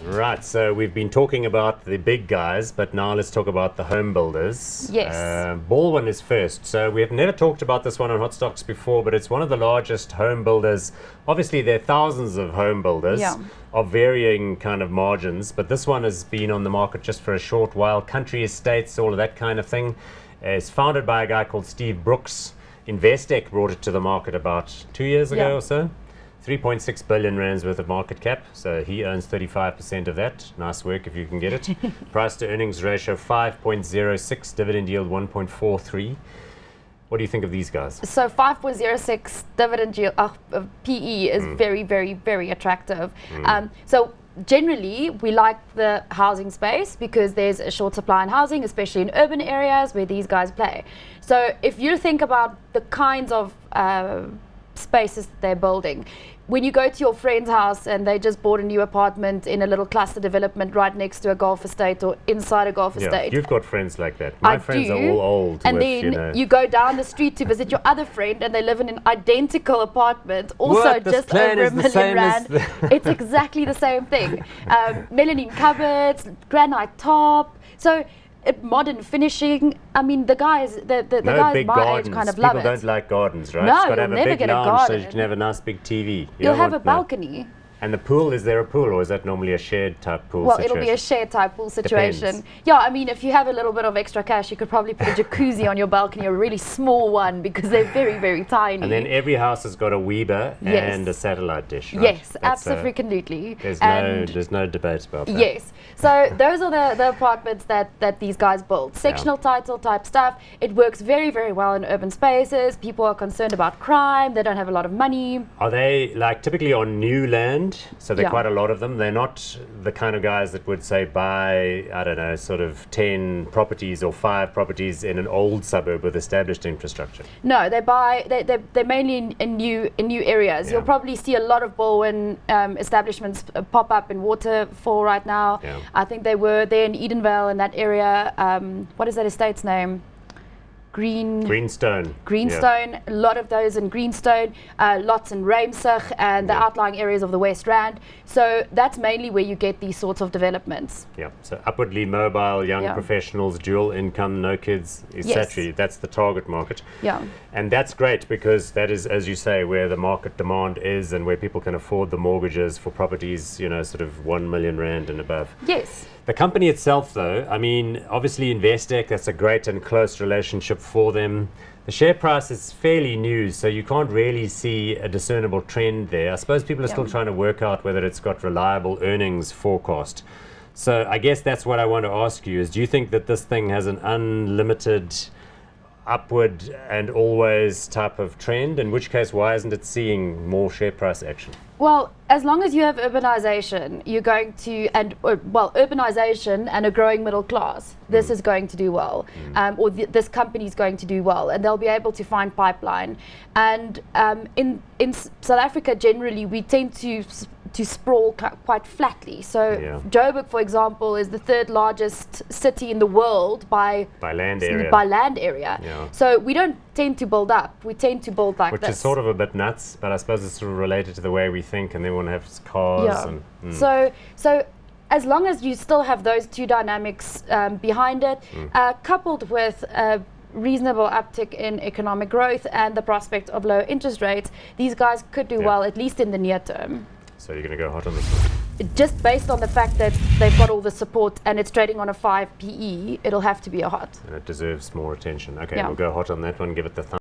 Right, so we've been talking about the big guys, but now let's talk about the home builders. Yes. Balwin is first. So we have never talked about this one on Hot Stocks before, but it's one of the largest home builders. Obviously, there are thousands of home builders of varying kind of margins, but this one has been on the market just for a short while. Country estates, all of that kind of thing. It's founded by a guy called Steve Brooks. Vestact brought it to the market about 2 years ago or so. 3.6 billion rands worth of market cap, so he owns 35% of that. Nice work if you can get it. Price to earnings ratio 5.06, dividend yield 1.43. What do you think of these guys? So 5.06 dividend yield, PE is very, very, very attractive. So generally, we like the housing space because there's a short supply in housing, especially in urban areas where these guys play. So if you think about the kinds of spaces they're building, when you go to your friend's house and they just bought a new apartment in a little cluster development right next to a golf estate or inside a golf estate. You've got friends like that. My friends are all old. And then you go down the street to visit your other friend and they live in an identical apartment, also just over a million rand. It's exactly the same thing. Melamine cupboards, granite top. So modern finishing. I mean, the guys, the guys my age kind of love it. People don't like gardens, right? No, it's got to you'll have never a big get a lounge garden. so you can have a nice big TV. You'll have a balcony. And the pool, is there a pool or is that normally a shared type pool situation? Well, it'll be a shared type pool situation. Depends. Yeah, I mean, if you have a little bit of extra cash, you could probably put a jacuzzi on your balcony, a really small one, because they're very, very tiny. And then every house has got a Weber and a satellite dish, right? Yes, absolutely. There's no debate about that. Yes. So those are the apartments that these guys build. Sectional title type stuff. It works very, very well in urban spaces. People are concerned about crime. They don't have a lot of money. Are they like typically on new land? So there are quite a lot of them. They're not the kind of guys that would say buy, I don't know, sort of 10 properties or 5 properties in an old suburb with established infrastructure. No, they're mainly in new areas. Yeah. You'll probably see a lot of Balwin establishments pop up in Waterfall right now. Yeah. I think they were there in Edenvale in that area. What is that estate's name? Greenstone. A lot of those in Greenstone, lots in Ramsig and the outlying areas of the West Rand. So that's mainly where you get these sorts of developments. Yeah, so upwardly mobile, young professionals, dual income, no kids, etc. That's the target market. Yeah. And that's great because that is, as you say, where the market demand is and where people can afford the mortgages for properties, you know, sort of 1 million rand and above. Yes. The company itself, though, I mean, obviously Vestact, that's a great and close relationship for them. The share price is fairly new, so you can't really see a discernible trend there. I suppose people are still trying to work out whether it's got reliable earnings forecast. So I guess that's what I want to ask you is, do you think that this thing has an unlimited upward and always type of trend? In which case, why isn't it seeing more share price action? Well, as long as you have urbanization, you're going to, urbanization and a growing middle class, this is going to do well, this company is going to do well, and they'll be able to find pipeline. And in South Africa, generally, we tend to sprawl quite flatly. So Joburg, for example, is the 3rd largest city in the world by land area. Yeah. So we don't tend to build up. We tend to build like this. Which is sort of a bit nuts, but I suppose it's sort of related to the way we think, and they want to have cars. So as long as you still have those two dynamics behind it, coupled with a reasonable uptick in economic growth and the prospect of low interest rates, these guys could do well, at least in the near term. So you're going to go hot on this one? Just based on the fact that they've got all the support and it's trading on a 5 PE, it'll have to be a hot. And it deserves more attention. Okay, we'll go hot on that one, give it the thumb.